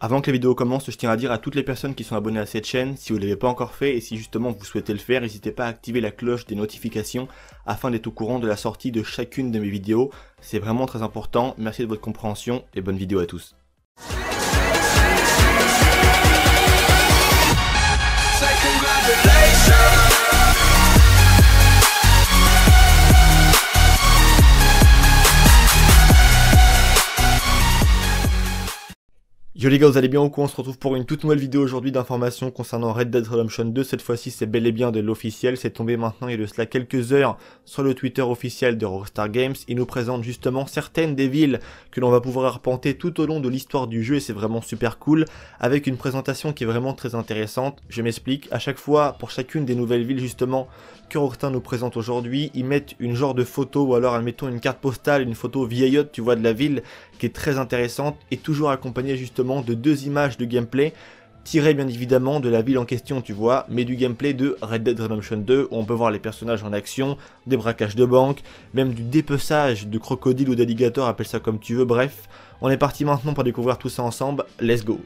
Avant que la vidéo commence, je tiens à dire à toutes les personnes qui sont abonnées à cette chaîne, si vous ne l'avez pas encore fait et si justement vous souhaitez le faire, n'hésitez pas à activer la cloche des notifications afin d'être au courant de la sortie de chacune de mes vidéos. C'est vraiment très important. Merci de votre compréhension et bonne vidéo à tous. Yo les gars, vous allez bien ou quoi? On se retrouve pour une toute nouvelle vidéo aujourd'hui d'informations concernant Red Dead Redemption 2. Cette fois-ci, c'est bel et bien de l'officiel. C'est tombé maintenant il y a de cela quelques heures sur le Twitter officiel de Rockstar Games. Il nous présente justement certaines des villes que l'on va pouvoir arpenter tout au long de l'histoire du jeu et c'est vraiment super cool. Avec une présentation qui est vraiment très intéressante. Je m'explique. À chaque fois, pour chacune des nouvelles villes justement que Rockstar nous présente aujourd'hui, ils mettent une genre de photo ou alors admettons une carte postale, une photo vieillotte, tu vois, de la ville qui est très intéressante et toujours accompagnée justement de deux images de gameplay tirées bien évidemment de la ville en question, tu vois, mais du gameplay de Red Dead Redemption 2 où on peut voir les personnages en action, des braquages de banque, même du dépeçage de crocodile ou d'alligator, appelle ça comme tu veux. Bref, on est parti maintenant pour découvrir tout ça ensemble, let's go.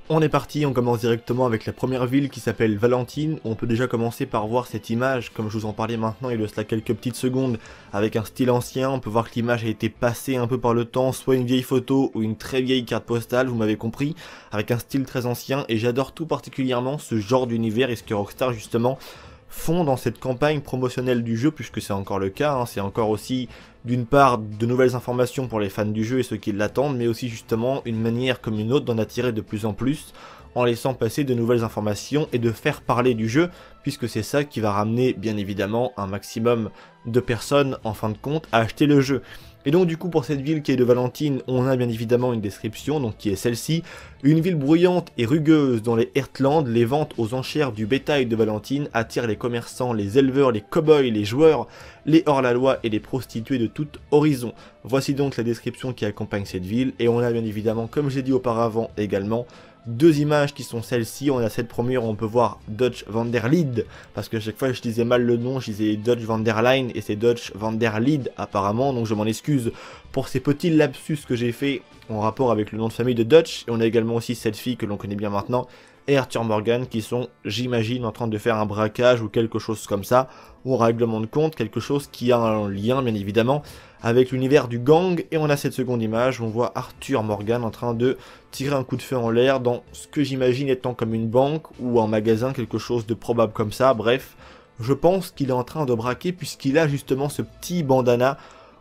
On est parti, on commence directement avec la première ville qui s'appelle Valentine. On peut déjà commencer par voir cette image, comme je vous en parlais maintenant il y a de cela quelques petites secondes, avec un style ancien. On peut voir que l'image a été passée un peu par le temps, soit une vieille photo ou une très vieille carte postale, vous m'avez compris, avec un style très ancien. Et j'adore tout particulièrement ce genre d'univers et ce que Rockstar justement font dans cette campagne promotionnelle du jeu, puisque c'est encore le cas, hein. C'est encore aussi d'une part de nouvelles informations pour les fans du jeu et ceux qui l'attendent, mais aussi justement une manière comme une autre d'en attirer de plus en plus en laissant passer de nouvelles informations et de faire parler du jeu, puisque c'est ça qui va ramener bien évidemment un maximum de personnes en fin de compte à acheter le jeu. Et donc du coup pour cette ville qui est de Valentine, on a bien évidemment une description, donc qui est celle-ci. Une ville bruyante et rugueuse dans les Heartlands, les ventes aux enchères du bétail de Valentine attirent les commerçants, les éleveurs, les cow-boys, les joueurs, les hors-la-loi et les prostituées de tout horizon. Voici donc la description qui accompagne cette ville, et on a bien évidemment, comme j'ai dit auparavant également, deux images qui sont celles-ci. On a cette première où on peut voir Dutch van der Linde, parce que à chaque fois je disais mal le nom, je disais Dutch van der Line et c'est Dutch van der Linde apparemment, donc je m'en excuse pour ces petits lapsus que j'ai fait en rapport avec le nom de famille de Dutch. Et on a également aussi cette fille que l'on connaît bien maintenant et Arthur Morgan qui sont, j'imagine, en train de faire un braquage ou quelque chose comme ça, ou un règlement de compte, quelque chose qui a un lien bien évidemment avec l'univers du gang. Et on a cette seconde image où on voit Arthur Morgan en train de tirer un coup de feu en l'air dans ce que j'imagine étant comme une banque ou un magasin, quelque chose de probable comme ça. Bref, je pense qu'il est en train de braquer puisqu'il a justement ce petit bandana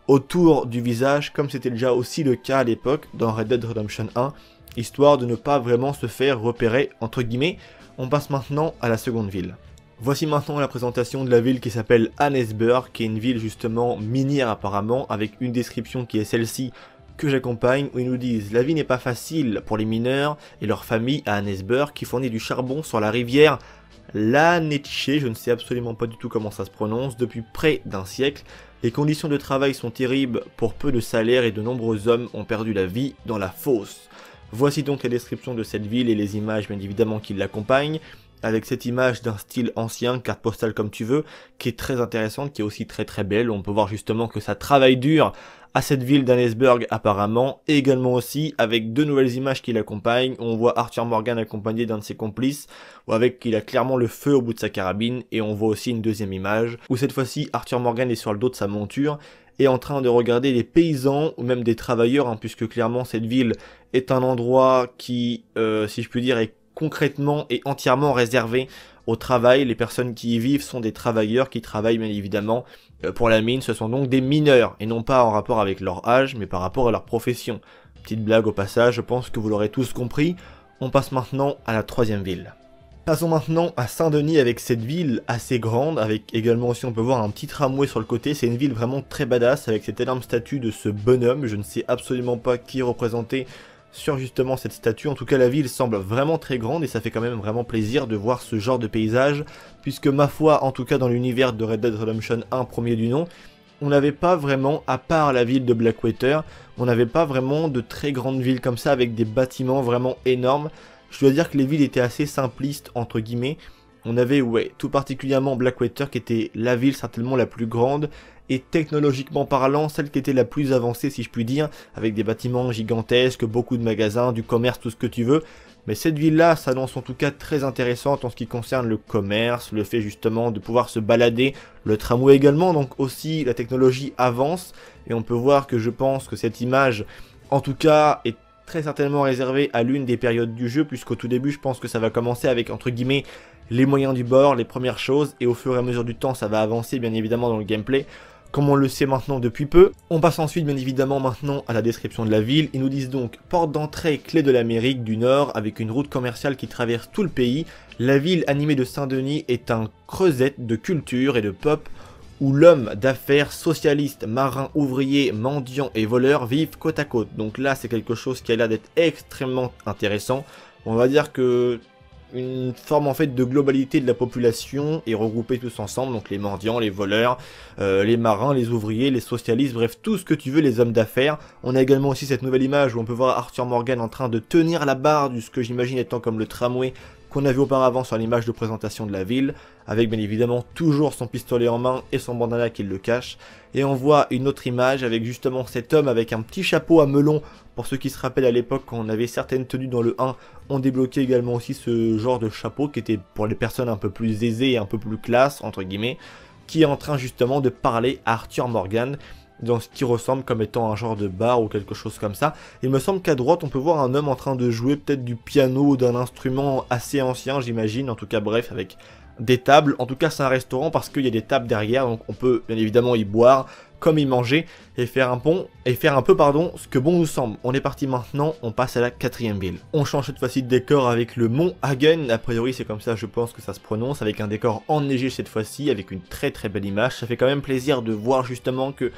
autour du visage, comme c'était déjà aussi le cas à l'époque dans Red Dead Redemption 1, histoire de ne pas vraiment se faire repérer entre guillemets. On passe maintenant à la seconde ville. Voici maintenant la présentation de la ville qui s'appelle Annesburg, qui est une ville justement minière apparemment, avec une description qui est celle-ci que j'accompagne, où ils nous disent: la vie n'est pas facile pour les mineurs et leurs familles à Annesburg qui fournit du charbon sur la rivière Lanetche, je ne sais absolument pas du tout comment ça se prononce, depuis près d'un siècle. Les conditions de travail sont terribles pour peu de salaire et de nombreux hommes ont perdu la vie dans la fosse. Voici donc la description de cette ville et les images bien évidemment qui l'accompagnent, avec cette image d'un style ancien, carte postale comme tu veux, qui est très intéressante, qui est aussi très belle. On peut voir justement que ça travaille dur à cette ville d'Annesburg apparemment, et également aussi avec deux nouvelles images qui l'accompagnent. On voit Arthur Morgan accompagné d'un de ses complices, ou avec qu'il a clairement le feu au bout de sa carabine, et on voit aussi une deuxième image, où cette fois-ci Arthur Morgan est sur le dos de sa monture, et en train de regarder les paysans, ou même des travailleurs, hein, puisque clairement cette ville est un endroit qui, si je puis dire, est concrètement et entièrement réservé au travail. Les personnes qui y vivent sont des travailleurs qui travaillent bien évidemment pour la mine. Ce sont donc des mineurs et non pas en rapport avec leur âge mais par rapport à leur profession. Petite blague au passage, je pense que vous l'aurez tous compris. On passe maintenant à la troisième ville. Passons maintenant à Saint-Denis avec cette ville assez grande, avec également aussi on peut voir un petit tramway sur le côté. C'est une ville vraiment très badass avec cette énorme statue de ce bonhomme. Je ne sais absolument pas qui est représenté sur justement cette statue. En tout cas la ville semble vraiment très grande et ça fait quand même vraiment plaisir de voir ce genre de paysage, puisque ma foi, en tout cas dans l'univers de Red Dead Redemption 1 premier du nom, on n'avait pas vraiment, à part la ville de Blackwater, on n'avait pas vraiment de très grandes villes comme ça avec des bâtiments vraiment énormes. Je dois dire que les villes étaient assez simplistes entre guillemets. On avait, ouais, tout particulièrement Blackwater qui était la ville certainement la plus grande et technologiquement parlant, celle qui était la plus avancée si je puis dire, avec des bâtiments gigantesques, beaucoup de magasins, du commerce, tout ce que tu veux. Mais cette ville-là s'annonce en tout cas très intéressante en ce qui concerne le commerce, le fait justement de pouvoir se balader, le tramway également, donc aussi la technologie avance. Et on peut voir que je pense que cette image, en tout cas, est très certainement réservée à l'une des périodes du jeu, puisqu'au tout début, je pense que ça va commencer avec, entre guillemets, les moyens du bord, les premières choses, et au fur et à mesure du temps, ça va avancer bien évidemment dans le gameplay. Comme on le sait maintenant depuis peu. On passe ensuite bien évidemment maintenant à la description de la ville. Ils nous disent donc porte d'entrée clé de l'Amérique du Nord avec une route commerciale qui traverse tout le pays. La ville animée de Saint-Denis est un creuset de culture et de pop où l'homme d'affaires, socialiste, marin, ouvrier, mendiant et voleur vivent côte à côte. Donc là c'est quelque chose qui a l'air d'être extrêmement intéressant. On va dire que une forme en fait de globalité de la population est regroupée tous ensemble, donc les mendiants, les voleurs, les marins, les ouvriers, les socialistes, bref tout ce que tu veux, les hommes d'affaires. On a également aussi cette nouvelle image où on peut voir Arthur Morgan en train de tenir la barre de ce que j'imagine étant comme le tramway qu'on a vu auparavant sur l'image de présentation de la ville, avec bien évidemment toujours son pistolet en main et son bandana qui le cache. Et on voit une autre image avec justement cet homme avec un petit chapeau à melon. Pour ceux qui se rappellent à l'époque quand on avait certaines tenues dans le 1, on débloquait également aussi ce genre de chapeau qui était pour les personnes un peu plus aisées et un peu plus classe entre guillemets, qui est en train justement de parler à Arthur Morgan dans ce qui ressemble comme étant un genre de bar ou quelque chose comme ça. Il me semble qu'à droite on peut voir un homme en train de jouer peut-être du piano ou d'un instrument assez ancien j'imagine, en tout cas bref avec des tables. En tout cas c'est un restaurant parce qu'il y a des tables derrière, donc on peut bien évidemment y boire comme y manger et faire un peu ce que bon nous semble. On est parti maintenant, on passe à la 4e ville. On change cette fois-ci de décor avec le mont Hagen, a priori c'est comme ça je pense que ça se prononce, avec un décor enneigé cette fois-ci, avec une très belle image. Ça fait quand même plaisir de voir justement que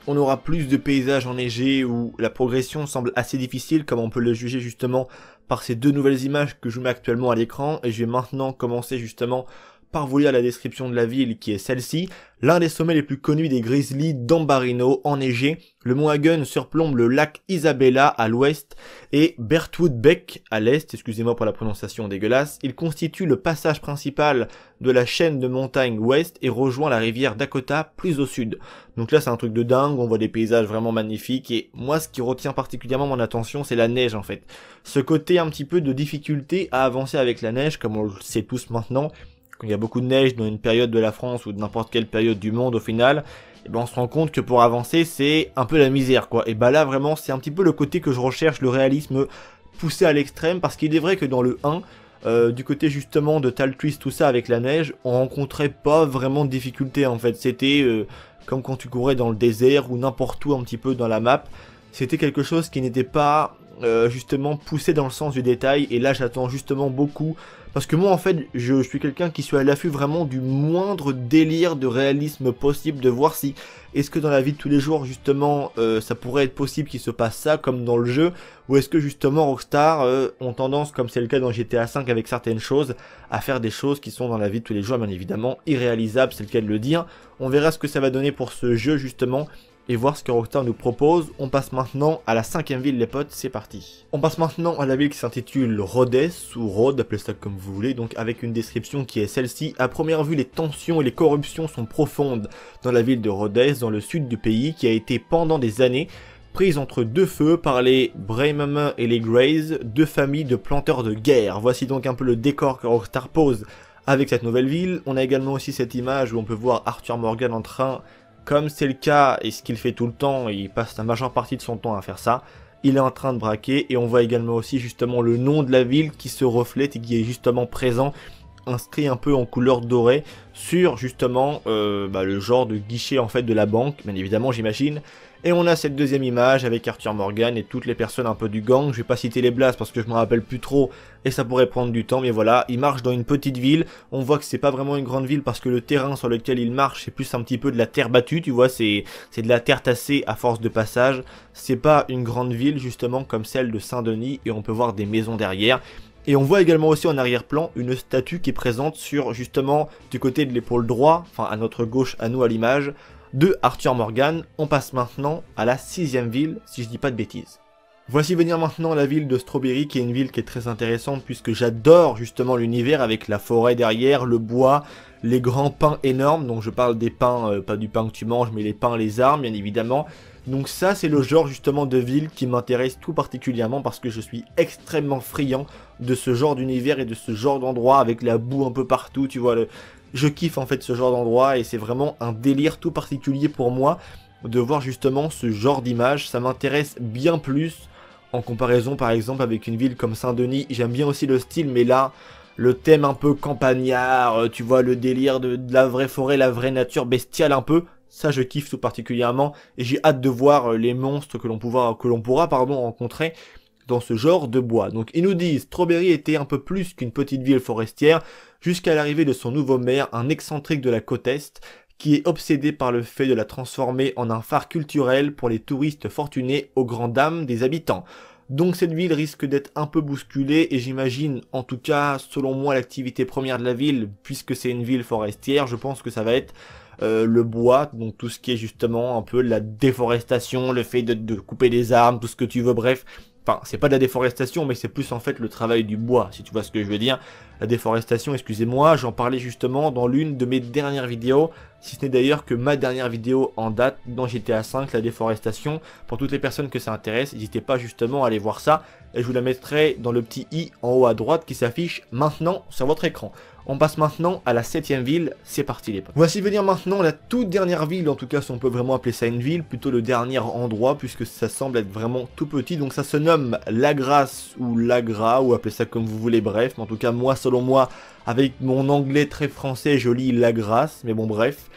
on aura plus de paysages enneigés où la progression semble assez difficile comme on peut le juger justement par ces deux nouvelles images que je vous mets actuellement à l'écran. Et je vais maintenant commencer justement par vous lire la description de la ville qui est celle-ci. L'un des sommets les plus connus des Grizzlies d'Ambarino, enneigé, le mont Hagen surplombe le lac Isabella à l'ouest et Bertwood Beck à l'est, excusez-moi pour la prononciation dégueulasse. Il constitue le passage principal de la chaîne de montagnes ouest et rejoint la rivière Dakota plus au sud. Donc là c'est un truc de dingue, on voit des paysages vraiment magnifiques et moi ce qui retient particulièrement mon attention c'est la neige en fait. Ce côté un petit peu de difficulté à avancer avec la neige comme on le sait tous maintenant. Quand il y a beaucoup de neige dans une période de la France ou de n'importe quelle période du monde au final, et ben on se rend compte que pour avancer c'est un peu la misère quoi. Et bah là vraiment c'est un petit peu le côté que je recherche, le réalisme poussé à l'extrême, parce qu'il est vrai que dans le 1, du côté justement de Tal Twist tout ça avec la neige, on rencontrait pas vraiment de difficultés en fait. C'était comme quand tu courais dans le désert ou n'importe où un petit peu dans la map, c'était quelque chose qui n'était pas justement poussé dans le sens du détail. Et là j'attends justement beaucoup. Parce que moi en fait je suis quelqu'un qui suis à l'affût vraiment du moindre délire de réalisme possible, de voir si est-ce que dans la vie de tous les jours justement ça pourrait être possible qu'il se passe ça comme dans le jeu, ou est-ce que justement Rockstar ont tendance, comme c'est le cas dans GTA V avec certaines choses, à faire des choses qui sont dans la vie de tous les jours bien évidemment irréalisables, c'est le cas de le dire. On verra ce que ça va donner pour ce jeu justement et voir ce que Rockstar nous propose. On passe maintenant à la 5e ville les potes, c'est parti. On passe maintenant à la ville qui s'intitule Rhodes, ou Rhodes, appelez ça comme vous voulez, donc avec une description qui est celle-ci. À première vue, les tensions et les corruptions sont profondes dans la ville de Rhodes, dans le sud du pays, qui a été pendant des années prise entre deux feux par les Brayman et les Grays, deux familles de planteurs de guerre. Voici donc un peu le décor que Rockstar pose avec cette nouvelle ville. On a également aussi cette image où on peut voir Arthur Morgan en train, comme c'est le cas et ce qu'il fait tout le temps, il passe la majeure partie de son temps à faire ça, il est en train de braquer. Et on voit également aussi justement le nom de la ville qui se reflète et qui est justement présent, inscrit un peu en couleur dorée sur justement le genre de guichet en fait de la banque, bien évidemment j'imagine. Et on a cette deuxième image avec Arthur Morgan et toutes les personnes un peu du gang. Je vais pas citer les blasts parce que je me rappelle plus trop et ça pourrait prendre du temps, mais voilà, il marche dans une petite ville. On voit que c'est pas vraiment une grande ville parce que le terrain sur lequel il marche c'est plus un petit peu de la terre battue, tu vois, c'est de la terre tassée à force de passage. C'est pas une grande ville justement comme celle de Saint-Denis et on peut voir des maisons derrière. Et on voit également aussi en arrière-plan une statue qui est présente sur justement du côté de l'épaule droit, enfin à notre gauche, à nous à l'image, de Arthur Morgan. On passe maintenant à la 6e ville, si je dis pas de bêtises. Voici venir maintenant la ville de Strawberry, qui est une ville qui est très intéressante puisque j'adore justement l'univers avec la forêt derrière, le bois, les grands pins énormes. Donc je parle des pins, pas du pain que tu manges, mais les pins, les arbres bien évidemment. Donc ça c'est le genre justement de ville qui m'intéresse tout particulièrement parce que je suis extrêmement friand de ce genre d'univers et de ce genre d'endroit avec la boue un peu partout, tu vois. Je kiffe en fait ce genre d'endroit et c'est vraiment un délire tout particulier pour moi de voir justement ce genre d'image. Ça m'intéresse bien plus en comparaison par exemple avec une ville comme Saint-Denis. J'aime bien aussi le style, mais là, le thème un peu campagnard, tu vois, le délire de la vraie forêt, la vraie nature bestiale un peu, ça je kiffe tout particulièrement. Et j'ai hâte de voir les monstres que l'on pourra rencontrer dans ce genre de bois. Donc ils nous disent, Strawberry était un peu plus qu'une petite ville forestière, jusqu'à l'arrivée de son nouveau maire, un excentrique de la côte Est, qui est obsédé par le fait de la transformer en un phare culturel pour les touristes fortunés aux grandes dames des habitants. Donc cette ville risque d'être un peu bousculée et j'imagine, en tout cas selon moi, l'activité première de la ville, puisque c'est une ville forestière, je pense que ça va être le bois, donc tout ce qui est justement un peu la déforestation, le fait de couper des arbres, tout ce que tu veux, bref. Enfin, c'est pas de la déforestation, mais c'est plus en fait le travail du bois, si tu vois ce que je veux dire. La déforestation, excusez-moi, j'en parlais justement dans l'une de mes dernières vidéos, si ce n'est d'ailleurs que ma dernière vidéo en date dans GTA V, la déforestation. Pour toutes les personnes que ça intéresse, n'hésitez pas justement à aller voir ça, et je vous la mettrai dans le petit i en haut à droite qui s'affiche maintenant sur votre écran. On passe maintenant à la 7ème ville, c'est parti les potes. Voici venir maintenant la toute dernière ville, en tout cas si on peut vraiment appeler ça une ville, plutôt le dernier endroit puisque ça semble être vraiment tout petit. Donc ça se nomme Lagrasse ou Lagra ou appelez ça comme vous voulez, bref. Mais en tout cas moi, selon moi, avec mon anglais très français, je lis Lagrasse, mais bon bref.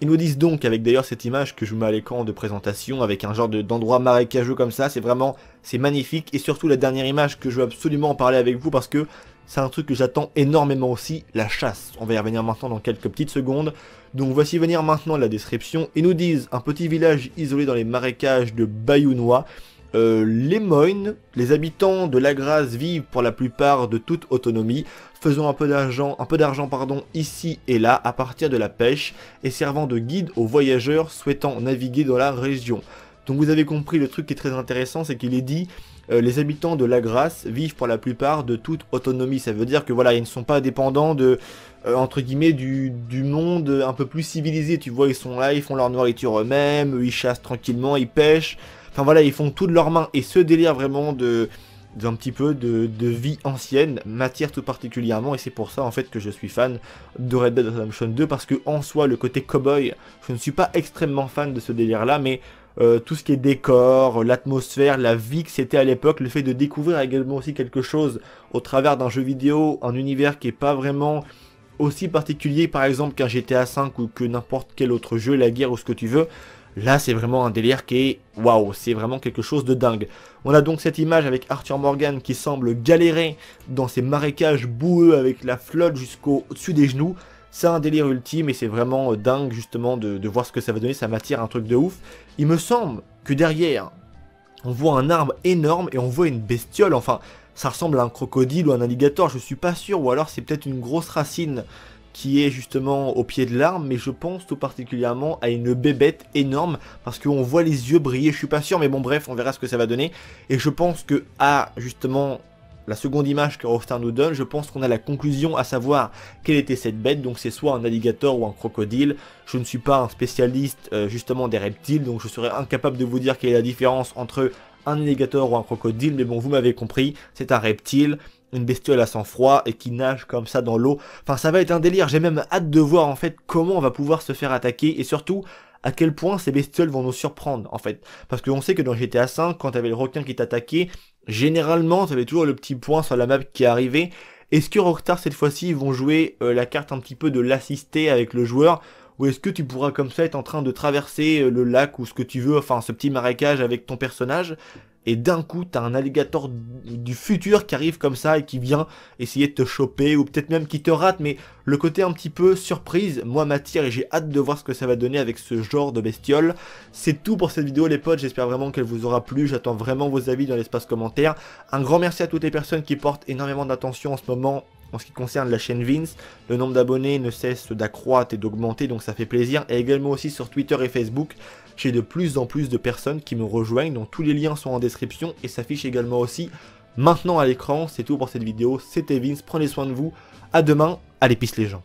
Ils nous disent donc, avec d'ailleurs cette image que je vous mets à l'écran de présentation, avec un genre d'endroit marécageux comme ça, c'est magnifique. Et surtout la dernière image que je veux absolument en parler avec vous parce que c'est un truc que j'attends énormément aussi, la chasse. On va y revenir maintenant dans quelques petites secondes. Donc voici venir maintenant la description. Ils nous disent un petit village isolé dans les marécages de Bayounois. Les Moines, les habitants de Lagrasse vivent pour la plupart de toute autonomie, faisant un peu d'argent ici et là à partir de la pêche et servant de guide aux voyageurs souhaitant naviguer dans la région. Donc vous avez compris, le truc qui est très intéressant, c'est qu'il est dit les habitants de Lagrasse vivent pour la plupart de toute autonomie. Ça veut dire que voilà, ils ne sont pas dépendants de entre guillemets du monde un peu plus civilisé. Tu vois, ils sont là, ils font leur nourriture eux-mêmes, ils chassent tranquillement, ils pêchent. Enfin voilà, ils font tout de leurs mains et ce délire vraiment d'un petit peu de vie ancienne m'attire tout particulièrement et c'est pour ça en fait que je suis fan de Red Dead Redemption 2 parce que en soi le côté cowboy, je ne suis pas extrêmement fan de ce délire là mais tout ce qui est décor, l'atmosphère, la vie que c'était à l'époque, le fait de découvrir également aussi quelque chose au travers d'un jeu vidéo, un univers qui est pas vraiment aussi particulier par exemple qu'un GTA V ou que n'importe quel autre jeu, la guerre ou ce que tu veux. Là, c'est vraiment un délire qui est waouh, c'est vraiment quelque chose de dingue. On a donc cette image avec Arthur Morgan qui semble galérer dans ces marécages boueux avec la flotte jusqu'au-dessus des genoux. C'est un délire ultime et c'est vraiment dingue justement de voir ce que ça va donner, ça m'attire un truc de ouf. Il me semble que derrière, on voit un arbre énorme et on voit une bestiole, enfin, ça ressemble à un crocodile ou un alligator, je suis pas sûr, ou alors c'est peut-être une grosse racine qui est justement au pied de l'arbre, mais je pense tout particulièrement à une bébête énorme, parce qu'on voit les yeux briller, je suis pas sûr, mais bon bref, on verra ce que ça va donner, et je pense que à justement la seconde image que Rockstar nous donne, je pense qu'on a la conclusion à savoir quelle était cette bête, donc c'est soit un alligator ou un crocodile. Je ne suis pas un spécialiste justement des reptiles, donc je serais incapable de vous dire quelle est la différence entre un alligator ou un crocodile, mais bon vous m'avez compris, c'est un reptile, une bestiole à sang-froid et qui nage comme ça dans l'eau. Enfin ça va être un délire, j'ai même hâte de voir en fait comment on va pouvoir se faire attaquer et surtout à quel point ces bestioles vont nous surprendre en fait. Parce qu'on sait que dans GTA V, quand t'avais le requin qui t'attaquait, généralement t'avais toujours le petit point sur la map qui arrivait. Est-ce que Rockstar cette fois-ci ils vont jouer la carte un petit peu de l'assister avec le joueur? Ou est-ce que tu pourras comme ça être en train de traverser le lac ou ce que tu veux, enfin ce petit marécage avec ton personnage, et d'un coup t'as un alligator du futur qui arrive comme ça et qui vient essayer de te choper, ou peut-être même qui te rate, mais le côté un petit peu surprise, moi m'attire et j'ai hâte de voir ce que ça va donner avec ce genre de bestiole. C'est tout pour cette vidéo les potes, j'espère vraiment qu'elle vous aura plu, j'attends vraiment vos avis dans l'espace commentaire. Un grand merci à toutes les personnes qui portent énormément d'attention en ce moment en ce qui concerne la chaîne Vince, le nombre d'abonnés ne cesse d'accroître et d'augmenter, donc ça fait plaisir, et également aussi sur Twitter et Facebook. j'ai de plus en plus de personnes qui me rejoignent, donc tous les liens sont en description et s'affichent également aussi maintenant à l'écran. C'est tout pour cette vidéo, c'était Vince, prenez soin de vous, à demain, allez peace les gens.